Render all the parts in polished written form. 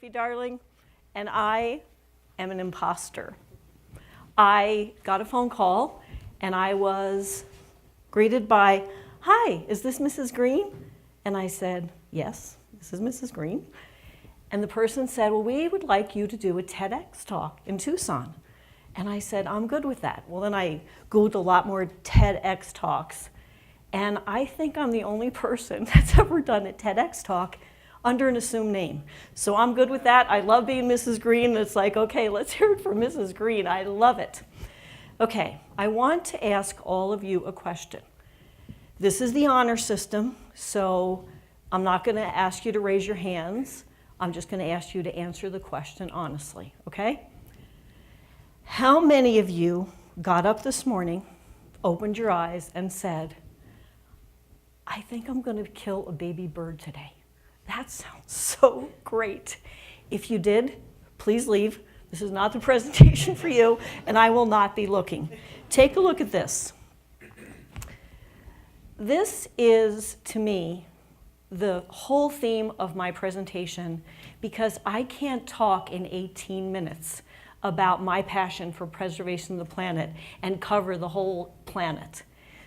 Murphy-Darling, and I am an imposter. I got a phone call, and I was greeted by, "Hi, is this Mrs. Green?" And I said, "Yes, this is Mrs. Green." And the person said, "Well, we would like you to do a TEDx talk in Tucson." And I said, "I'm good with that." Well, then I Googled a lot more TEDx talks, and I think I'm the only person that's ever done a TEDx talk under an assumed name. So I'm good with that. I love being Mrs. Green. It's like, okay, let's hear it from Mrs. Green. I love it. Okay, I want to ask all of you a question. This is the honor system, so I'm not going to ask you to raise your hands. I'm just going to ask you to answer the question honestly, okay? How many of you got up this morning, opened your eyes, and said, "I think I'm going to kill a baby bird today"? That sounds so great. If you did, please leave. This is not the presentation for you, and I will not be looking. Take a look at this. This is, to me, the whole theme of my presentation, because I can't talk in 18 minutes about my passion for preservation of the planet and cover the whole planet.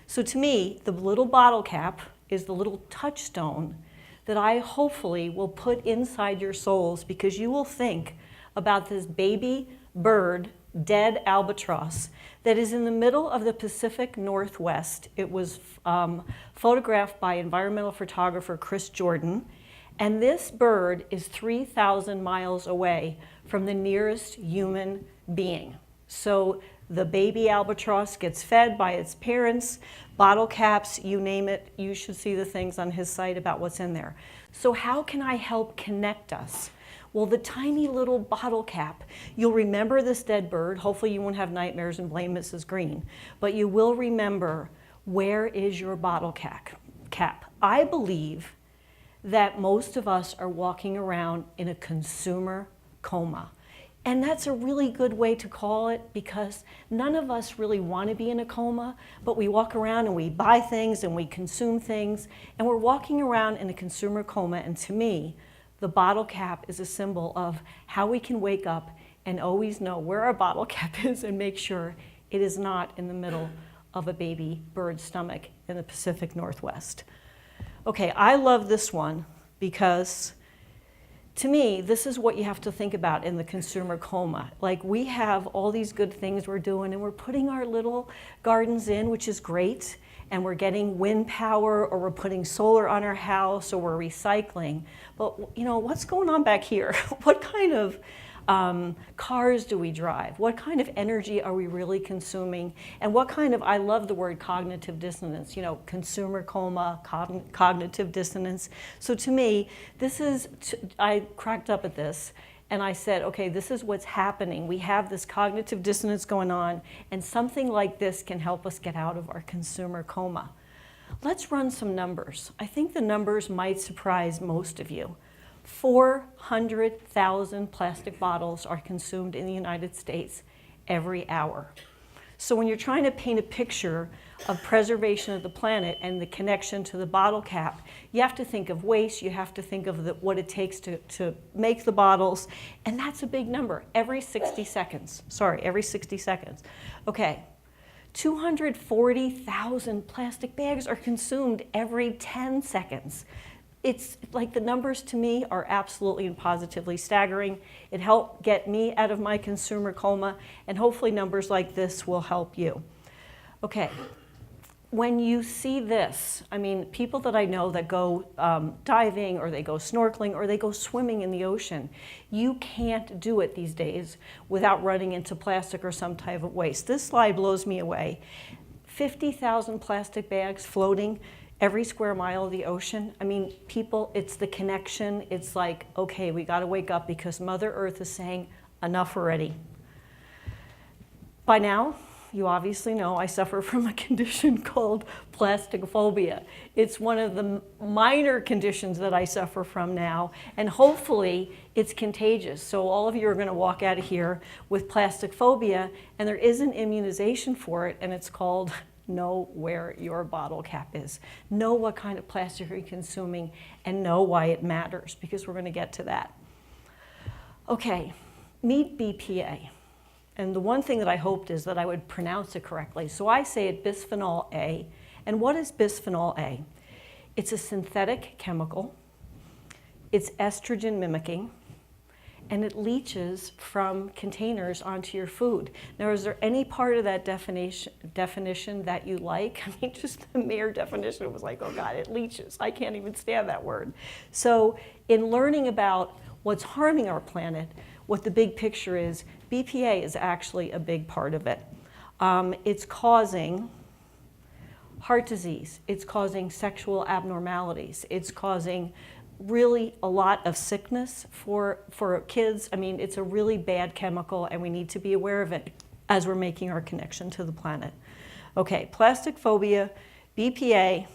So to me, the little bottle cap is the little touchstone that I hopefully will put inside your souls, because you will think about this baby bird, dead albatross, that is in the middle of the Pacific Northwest. It was photographed by environmental photographer Chris Jordan, and this bird is 3,000 miles away from the nearest human being. So the baby albatross gets fed by its parents, bottle caps, you name it. You should see the things on his site about what's in there. So how can I help connect us? Well, the tiny little bottle cap, you'll remember this dead bird. Hopefully you won't have nightmares and blame Mrs. Green, but you will remember, where is your bottle cap? I believe that most of us are walking around in a consumer coma. And that's a really good way to call it, because none of us really want to be in a coma, but we walk around and we buy things and we consume things, and we're walking around in a consumer coma. And to me, the bottle cap is a symbol of how we can wake up and always know where our bottle cap is and make sure it is not in the middle of a baby bird's stomach in the Pacific Northwest. Okay, I love this one because, to me, this is what you have to think about in the consumer coma. Like, we have all these good things we're doing, and we're putting our little gardens in, which is great, and we're getting wind power, or we're putting solar on our house, or we're recycling. But, you know, what's going on back here? What kind of cars do we drive? What kind of energy are we really consuming? And what kind of, I love the word cognitive dissonance, you know, consumer coma, cognitive dissonance. So to me, this is, I cracked up at this and I said, okay, this is what's happening. We have this cognitive dissonance going on, and something like this can help us get out of our consumer coma. Let's run some numbers. I think the numbers might surprise most of you. 400,000 plastic bottles are consumed in the United States every hour. So when you're trying to paint a picture of preservation of the planet and the connection to the bottle cap, you have to think of waste, you have to think of what it takes to make the bottles, and that's a big number. Every 60 seconds. Okay, 240,000 plastic bags are consumed every 10 seconds. It's like, the numbers to me are absolutely and positively staggering. It helped get me out of my consumer coma, and hopefully numbers like this will help you. Okay, when you see this, I mean, people that I know that go diving, or they go snorkeling, or they go swimming in the ocean, you can't do it these days without running into plastic or some type of waste. This slide blows me away. 50,000 plastic bags floating every square mile of the ocean. I mean, people, it's the connection. It's like, okay, we gotta wake up, because Mother Earth is saying, enough already. By now, you obviously know I suffer from a condition called plastic phobia. It's one of the minor conditions that I suffer from now, and hopefully it's contagious. So all of you are gonna walk out of here with plastic phobia, and there is an immunization for it, and it's called know where your bottle cap is. Know what kind of plastic you're consuming, and know why it matters, because we're going to get to that. Okay, meet BPA. And the one thing that I hoped is that I would pronounce it correctly. So I say it bisphenol A. And what is bisphenol A? It's a synthetic chemical. It's estrogen mimicking. And it leaches from containers onto your food. Now, is there any part of that definition that you like? I mean, just the mere definition was like, oh God, it leaches. I can't even stand that word. So in learning about what's harming our planet, what the big picture is, BPA is actually a big part of it. It's causing heart disease. It's causing sexual abnormalities. It's causing really a lot of sickness for kids. I mean, it's a really bad chemical, and we need to be aware of it as we're making our connection to the planet. Okay, plastic phobia, BPA.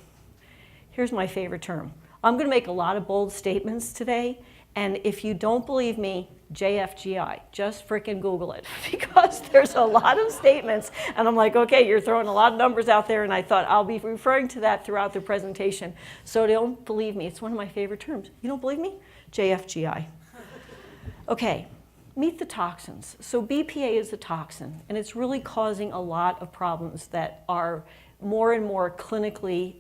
Here's my favorite term. I'm going to make a lot of bold statements today, and if you don't believe me, JFGI, just frickin' Google it, because there's a lot of statements, and I'm like, okay, you're throwing a lot of numbers out there, and I thought I'll be referring to that throughout the presentation. So don't believe me. It's one of my favorite terms. You don't believe me? JFGI. Okay, meet the toxins. So BPA is a toxin, and it's really causing a lot of problems that are more and more clinically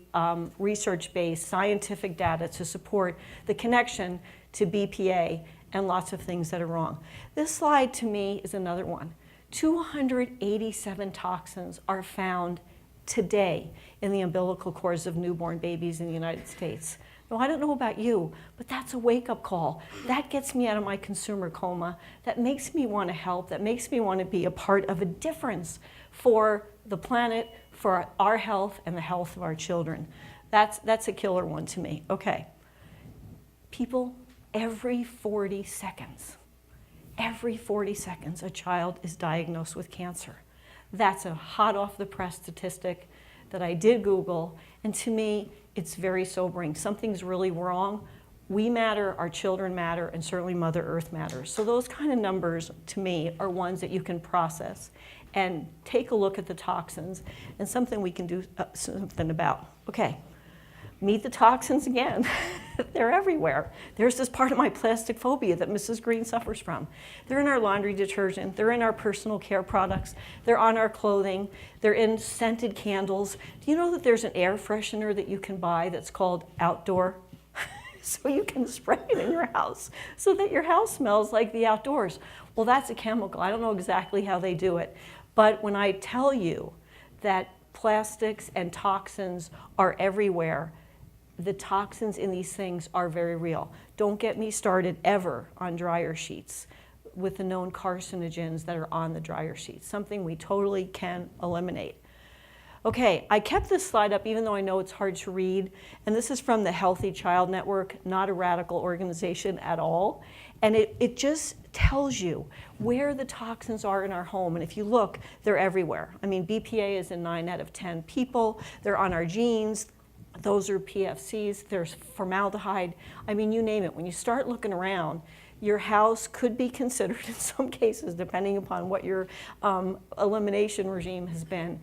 research-based scientific data to support the connection to BPA and lots of things that are wrong. This slide to me is another one. 287 toxins are found today in the umbilical cords of newborn babies in the United States. Now, I don't know about you, but that's a wake-up call. That gets me out of my consumer coma. That makes me want to help. That makes me want to be a part of a difference for the planet, for our health, and the health of our children. That's a killer one to me. Okay. People, every 40 seconds, a child is diagnosed with cancer. That's a hot off the press statistic that I did Google, and to me, it's very sobering. Something's really wrong. We matter, our children matter, and certainly Mother Earth matters. So those kind of numbers, to me, are ones that you can process and take a look at the toxins, and something we can do something about. Okay. Meet the toxins again. They're everywhere. There's this part of my plastic phobia that Mrs. Green suffers from. They're in our laundry detergent. They're in our personal care products. They're on our clothing. They're in scented candles. Do you know that there's an air freshener that you can buy that's called Outdoor? So you can spray it in your house so that your house smells like the outdoors. Well, that's a chemical. I don't know exactly how they do it. But when I tell you that plastics and toxins are everywhere, the toxins in these things are very real. Don't get me started ever on dryer sheets with the known carcinogens that are on the dryer sheets, something we totally can eliminate. Okay, I kept this slide up even though I know it's hard to read, and this is from the Healthy Child Network, not a radical organization at all, and it just tells you where the toxins are in our home, and if you look, they're everywhere. I mean, BPA is in 9 out of 10 people, they're on our genes. Those are PFCs, there's formaldehyde. I mean, you name it. When you start looking around, your house could be considered, in some cases, depending upon what your elimination regime has been,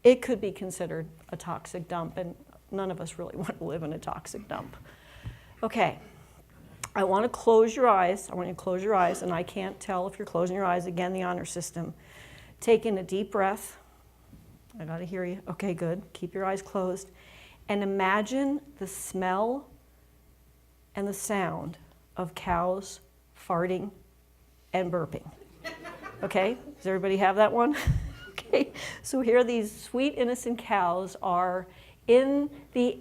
it could be considered a toxic dump, and none of us really want to live in a toxic dump. Okay, I want to close your eyes. I want you to close your eyes, and I can't tell if you're closing your eyes. Again, the honor system. Take in a deep breath. I got to hear you. Okay, good. Keep your eyes closed. And imagine the smell and the sound of cows farting and burping. Okay, does everybody have that one? Okay, so here these sweet, innocent cows are in the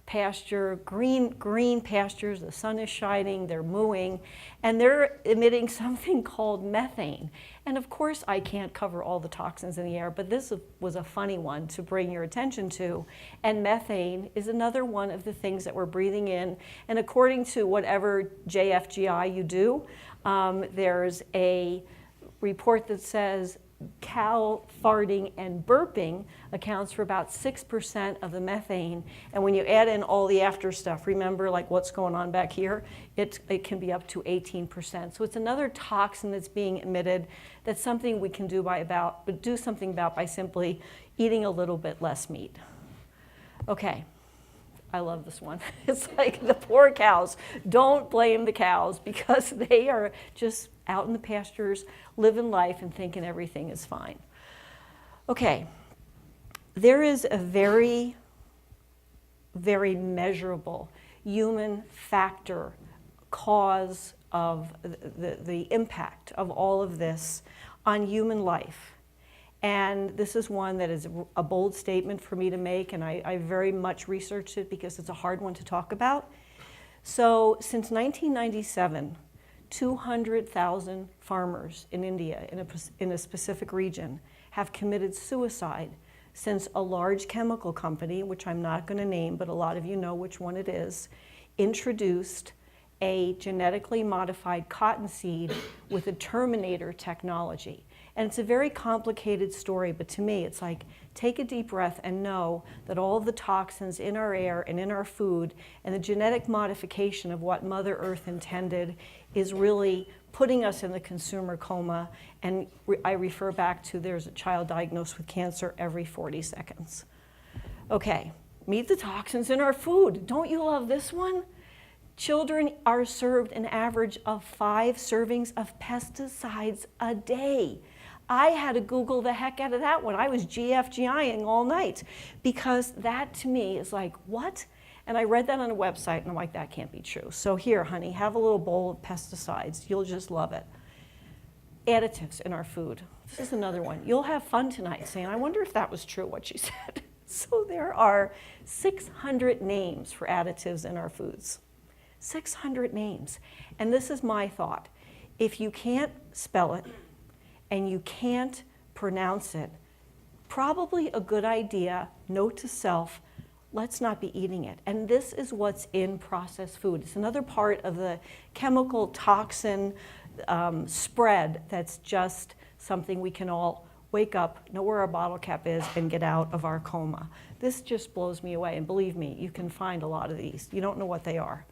pasture, green pastures, the sun is shining, they're mooing, and they're emitting something called methane. And of course, I can't cover all the toxins in the air, but this was a funny one to bring your attention to. And methane is another one of the things that we're breathing in. And according to whatever JFGI you do, there's a report that says cow farting and burping accounts for about 6% of the methane. And when you add in all the after stuff, remember like what's going on back here, it can be up to 18%. So it's another toxin that's being emitted. That's something we can do something about by simply eating a little bit less meat. Okay, I love this one. It's like the poor cows. Don't blame the cows because they are just out in the pastures, living life and thinking everything is fine. Okay, there is a very, very measurable human factor, cause of the impact of all of this on human life. And this is one that is a bold statement for me to make, and I very much researched it because it's a hard one to talk about. So since 1997, 200,000 farmers in India, in a specific region, have committed suicide since a large chemical company, which I'm not going to name, but a lot of you know which one it is, introduced a genetically modified cottonseed with a terminator technology. And it's a very complicated story, but to me it's like, take a deep breath and know that all the toxins in our air and in our food and the genetic modification of what Mother Earth intended is really putting us in the consumer coma. And I refer back to there's a child diagnosed with cancer every 40 seconds. Okay, meet the toxins in our food. Don't you love this one? Children are served an average of 5 servings of pesticides a day. I had to Google the heck out of that one. I was GFGIing all night because that to me is like, what? And I read that on a website and I'm like, that can't be true. So here, honey, have a little bowl of pesticides. You'll just love it. Additives in our food. This is another one. You'll have fun tonight saying, I wonder if that was true, what she said. So there are 600 names for additives in our foods. 600 names. And this is my thought. If you can't spell it and you can't pronounce it, probably a good idea, note to self, let's not be eating it. And this is what's in processed food. It's another part of the chemical toxin spread that's just something we can all wake up, know where our bottle cap is, and get out of our coma. This just blows me away. And believe me, you can find a lot of these. You don't know what they are.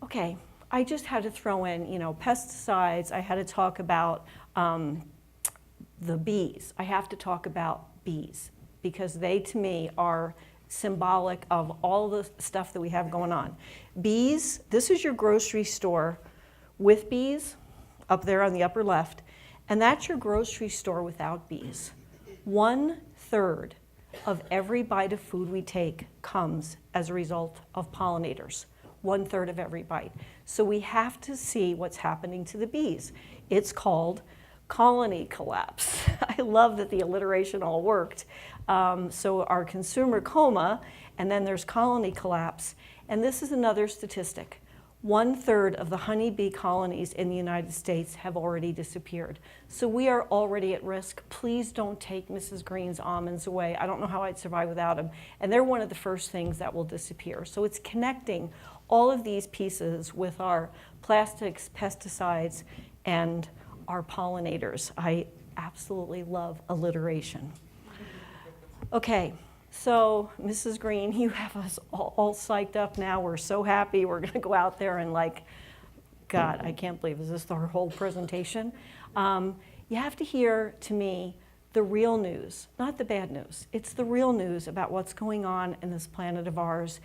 Okay, I just had to throw in, pesticides. I had to talk about the bees. I have to talk about bees because they, to me, are symbolic of all the stuff that we have going on. Bees, this is your grocery store with bees up there on the upper left, and that's your grocery store without bees. 1/3 of every bite of food we take comes as a result of pollinators. 1/3 of every bite. So we have to see what's happening to the bees. It's called colony collapse. I love that the alliteration all worked. So our consumer coma, and then there's colony collapse. And this is another statistic. 1/3 of the honeybee colonies in the United States have already disappeared. So we are already at risk. Please don't take Mrs. Green's almonds away. I don't know how I'd survive without them. And they're one of the first things that will disappear. So it's connecting all of these pieces with our plastics, pesticides, and our pollinators. I absolutely love alliteration. Okay. So, Mrs. Green, you have us all psyched up now. We're so happy. We're going to go out there and God, I can't believe, is this our whole presentation? You have to hear, to me, the real news, not the bad news. It's the real news about what's going on in this planet of ours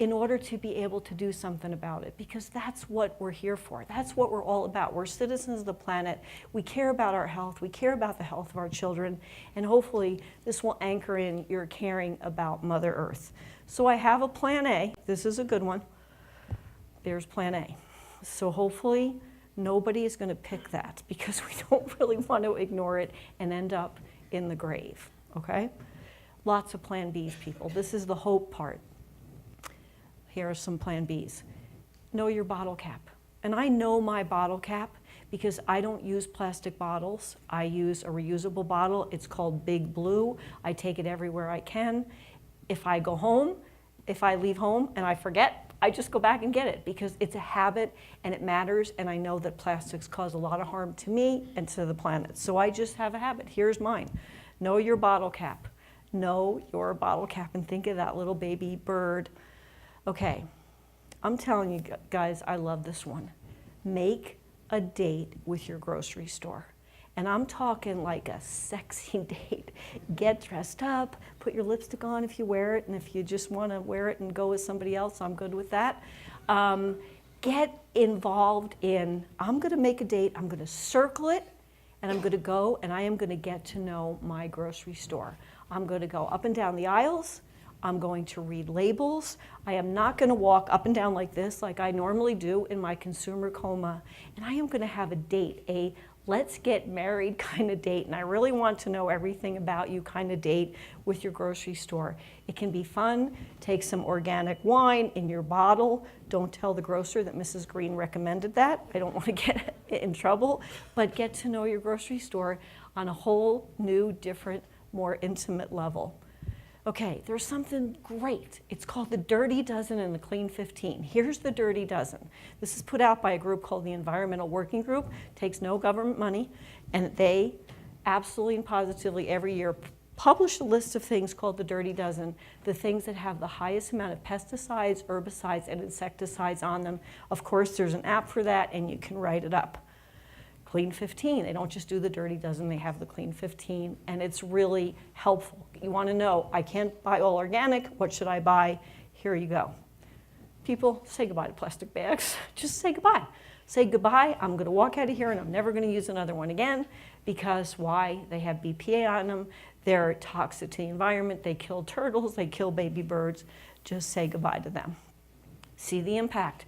in order to be able to do something about it, because that's what we're here for. That's what we're all about. We're citizens of the planet. We care about our health. We care about the health of our children, and hopefully this will anchor in your caring about Mother Earth. So I have a plan A. This is a good one. There's plan A. So hopefully nobody is going to pick that because we don't really want to ignore it and end up in the grave, okay? Lots of plan Bs, people. This is the hope part. Here are some plan Bs. Know your bottle cap. And I know my bottle cap because I don't use plastic bottles. I use a reusable bottle. It's called Big Blue. I take it everywhere I can. If I go home, if I leave home and I forget, I just go back and get it because it's a habit and it matters, and I know that plastics cause a lot of harm to me and to the planet. So I just have a habit. Here's mine. Know your bottle cap. Know your bottle cap, and think of that little baby bird. Okay, I'm telling you guys, I love this one. Make a date with your grocery store And I'm talking like a sexy date. Get dressed up, put your lipstick on if you wear it, and if you just want to wear it and go with somebody else, I'm good with that. Get involved in, I'm going to make a date, I'm going to circle it, and I'm going to go and I am going to get to know my grocery store. I'm going to go up and down the aisles. I'm going to read labels. I am not going to walk up and down like this like I normally do in my consumer coma. And I am going to have a date, a let's get married kind of date. And I really want to know everything about you kind of date with your grocery store. It can be fun. Take some organic wine in your bottle. Don't tell the grocer that Mrs. Green recommended that. I don't want to get in trouble. But get to know your grocery store on a whole new, different, more intimate level. Okay, there's something great. It's called the Dirty Dozen and the Clean 15. Here's the Dirty Dozen. This is put out by a group called the Environmental Working Group. Takes no government money, and they absolutely and positively every year publish a list of things called the Dirty Dozen, the things that have the highest amount of pesticides, herbicides, and insecticides on them. Of course, there's an app for that, and you can write it up. Clean 15, they don't just do the Dirty Dozen, they have the Clean 15, and it's really helpful. You want to know, I can't buy all organic, what should I buy? Here you go. People, say goodbye to plastic bags. Just say goodbye. Say goodbye, I'm going to walk out of here and I'm never going to use another one again, because why? They have BPA on them, they're toxic to the environment, they kill turtles, they kill baby birds. Just say goodbye to them. See the impact.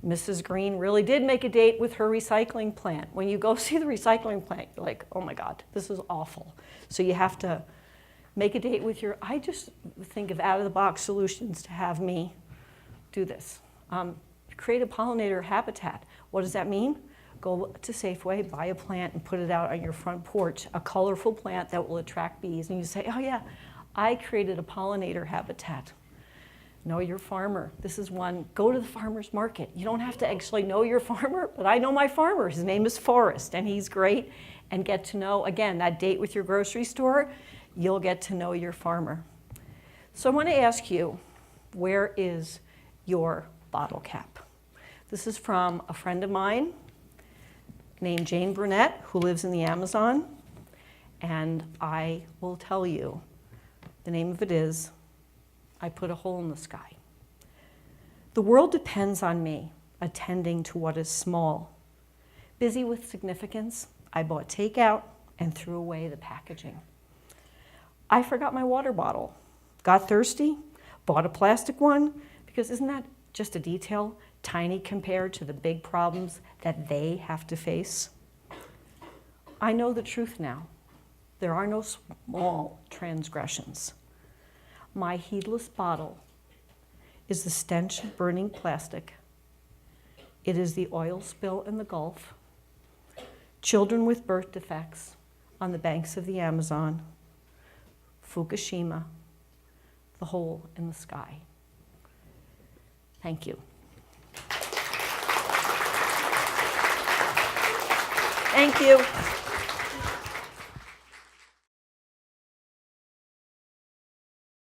Mrs. Green really did make a date with her recycling plant. When you go see the recycling plant, you're like, oh my God, this is awful. So you have to make a date with your, I just think of out-of-the-box solutions to have me do this. Create a pollinator habitat. What does that mean? Go to Safeway, buy a plant, and put it out on your front porch, a colorful plant that will attract bees. And you say, oh yeah, I created a pollinator habitat. Know your farmer. This is one, go to the farmer's market. You don't have to actually know your farmer, but I know my farmer. His name is Forrest, and he's great. And get to know, again, that date with your grocery store, you'll get to know your farmer. So I want to ask you, where is your bottle cap? This is from a friend of mine named Jane Burnett, who lives in the Amazon. And I will tell you, the name of it is, I put a hole in the sky. The world depends on me, attending to what is small. Busy with significance, I bought takeout and threw away the packaging. I forgot my water bottle, got thirsty, bought a plastic one, because isn't that just a detail, tiny compared to the big problems that they have to face? I know the truth now. There are no small transgressions. My heedless bottle is the stench of burning plastic. It is the oil spill in the Gulf, children with birth defects on the banks of the Amazon, Fukushima, the hole in the sky. Thank you. Thank you.